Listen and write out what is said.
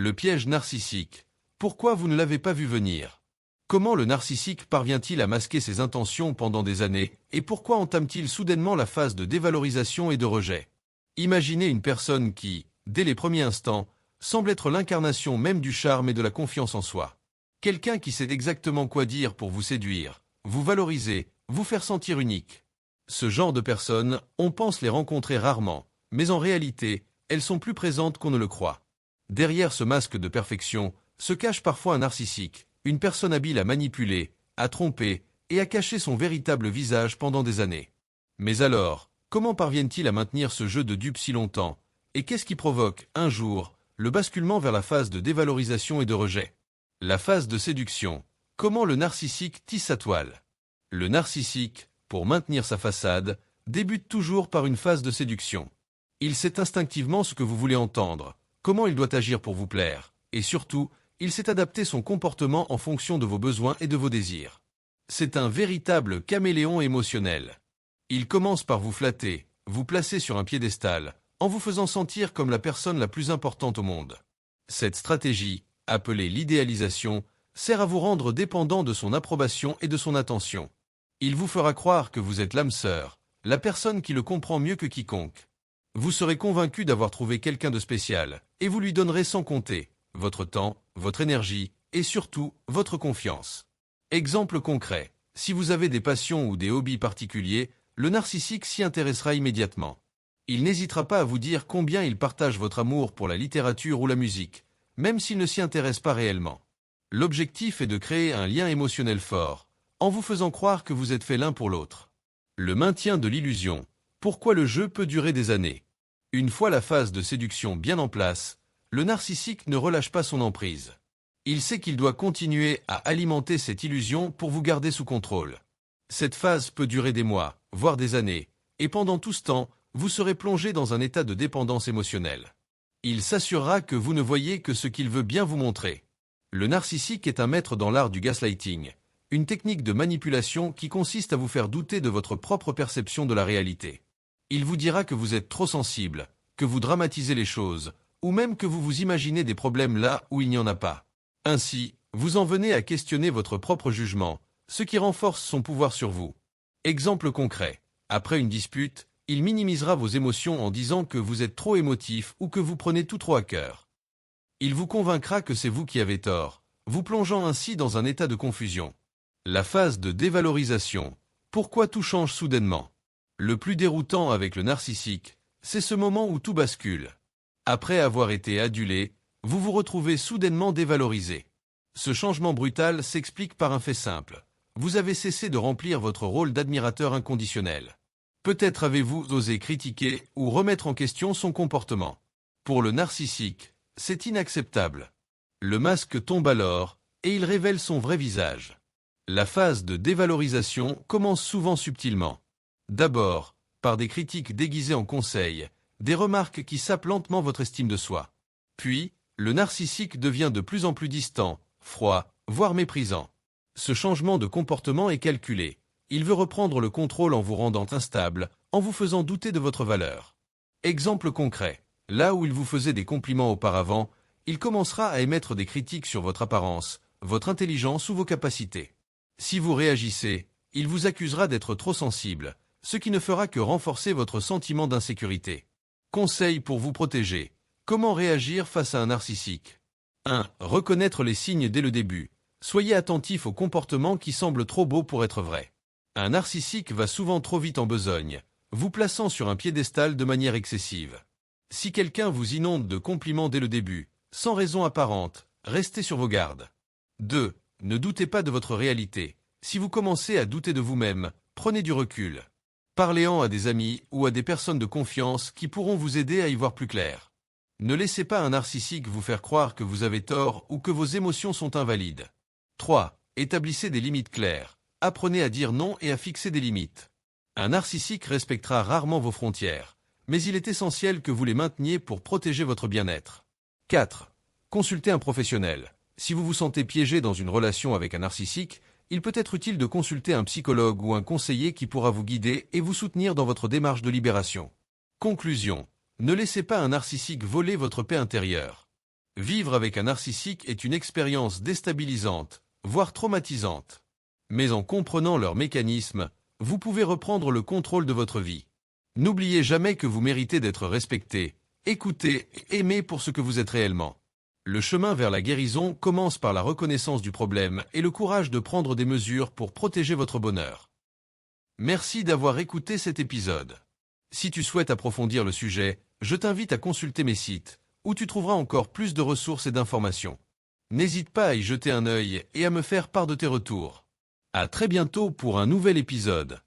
Le piège narcissique. Pourquoi vous ne l'avez pas vu venir? Comment le narcissique parvient-il à masquer ses intentions pendant des années, et pourquoi entame-t-il soudainement la phase de dévalorisation et de rejet? Imaginez une personne qui, dès les premiers instants, semble être l'incarnation même du charme et de la confiance en soi. Quelqu'un qui sait exactement quoi dire pour vous séduire, vous valoriser, vous faire sentir unique. Ce genre de personnes, on pense les rencontrer rarement, mais en réalité, elles sont plus présentes qu'on ne le croit. Derrière ce masque de perfection, se cache parfois un narcissique, une personne habile à manipuler, à tromper et à cacher son véritable visage pendant des années. Mais alors, comment parviennent-ils à maintenir ce jeu de dupes si longtemps? Et qu'est-ce qui provoque, un jour, le basculement vers la phase de dévalorisation et de rejet? La phase de séduction. Comment le narcissique tisse sa toile? Le narcissique, pour maintenir sa façade, débute toujours par une phase de séduction. Il sait instinctivement ce que vous voulez entendre, comment il doit agir pour vous plaire, et surtout, il sait adapter son comportement en fonction de vos besoins et de vos désirs. C'est un véritable caméléon émotionnel. Il commence par vous flatter, vous placer sur un piédestal, en vous faisant sentir comme la personne la plus importante au monde. Cette stratégie, appelée l'idéalisation, sert à vous rendre dépendant de son approbation et de son attention. Il vous fera croire que vous êtes l'âme sœur, la personne qui le comprend mieux que quiconque. Vous serez convaincu d'avoir trouvé quelqu'un de spécial, et vous lui donnerez sans compter votre temps, votre énergie, et surtout, votre confiance. Exemple concret, si vous avez des passions ou des hobbies particuliers, le narcissique s'y intéressera immédiatement. Il n'hésitera pas à vous dire combien il partage votre amour pour la littérature ou la musique, même s'il ne s'y intéresse pas réellement. L'objectif est de créer un lien émotionnel fort, en vous faisant croire que vous êtes fait l'un pour l'autre. Le maintien de l'illusion. Pourquoi le jeu peut durer des années? Une fois la phase de séduction bien en place, le narcissique ne relâche pas son emprise. Il sait qu'il doit continuer à alimenter cette illusion pour vous garder sous contrôle. Cette phase peut durer des mois, voire des années, et pendant tout ce temps, vous serez plongé dans un état de dépendance émotionnelle. Il s'assurera que vous ne voyez que ce qu'il veut bien vous montrer. Le narcissique est un maître dans l'art du gaslighting, une technique de manipulation qui consiste à vous faire douter de votre propre perception de la réalité. Il vous dira que vous êtes trop sensible, que vous dramatisez les choses, ou même que vous vous imaginez des problèmes là où il n'y en a pas. Ainsi, vous en venez à questionner votre propre jugement, ce qui renforce son pouvoir sur vous. Exemple concret. Après une dispute, il minimisera vos émotions en disant que vous êtes trop émotif ou que vous prenez tout trop à cœur. Il vous convaincra que c'est vous qui avez tort, vous plongeant ainsi dans un état de confusion. La phase de dévalorisation. Pourquoi tout change soudainement? Le plus déroutant avec le narcissique, c'est ce moment où tout bascule. Après avoir été adulé, vous vous retrouvez soudainement dévalorisé. Ce changement brutal s'explique par un fait simple. Vous avez cessé de remplir votre rôle d'admirateur inconditionnel. Peut-être avez-vous osé critiquer ou remettre en question son comportement. Pour le narcissique, c'est inacceptable. Le masque tombe alors, et il révèle son vrai visage. La phase de dévalorisation commence souvent subtilement. D'abord, par des critiques déguisées en conseils, des remarques qui sapent lentement votre estime de soi. Puis, le narcissique devient de plus en plus distant, froid, voire méprisant. Ce changement de comportement est calculé. Il veut reprendre le contrôle en vous rendant instable, en vous faisant douter de votre valeur. Exemple concret. Là où il vous faisait des compliments auparavant, il commencera à émettre des critiques sur votre apparence, votre intelligence ou vos capacités. Si vous réagissez, il vous accusera d'être trop sensible, ce qui ne fera que renforcer votre sentiment d'insécurité. Conseil pour vous protéger. Comment réagir face à un narcissique? 1. Reconnaître les signes dès le début. Soyez attentif aux comportements qui semblent trop beaux pour être vrais. Un narcissique va souvent trop vite en besogne, vous plaçant sur un piédestal de manière excessive. Si quelqu'un vous inonde de compliments dès le début, sans raison apparente, restez sur vos gardes. 2. Ne doutez pas de votre réalité. Si vous commencez à douter de vous-même, prenez du recul. Parlez-en à des amis ou à des personnes de confiance qui pourront vous aider à y voir plus clair. Ne laissez pas un narcissique vous faire croire que vous avez tort ou que vos émotions sont invalides. 3. Établissez des limites claires. Apprenez à dire non et à fixer des limites. Un narcissique respectera rarement vos frontières, mais il est essentiel que vous les mainteniez pour protéger votre bien-être. 4. Consultez un professionnel. Si vous vous sentez piégé dans une relation avec un narcissique, il peut être utile de consulter un psychologue ou un conseiller qui pourra vous guider et vous soutenir dans votre démarche de libération. Conclusion. Ne laissez pas un narcissique voler votre paix intérieure. Vivre avec un narcissique est une expérience déstabilisante, voire traumatisante. Mais en comprenant leurs mécanismes, vous pouvez reprendre le contrôle de votre vie. N'oubliez jamais que vous méritez d'être respecté, écouté et aimé pour ce que vous êtes réellement. Le chemin vers la guérison commence par la reconnaissance du problème et le courage de prendre des mesures pour protéger votre bonheur. Merci d'avoir écouté cet épisode. Si tu souhaites approfondir le sujet, je t'invite à consulter mes sites, où tu trouveras encore plus de ressources et d'informations. N'hésite pas à y jeter un œil et à me faire part de tes retours. À très bientôt pour un nouvel épisode.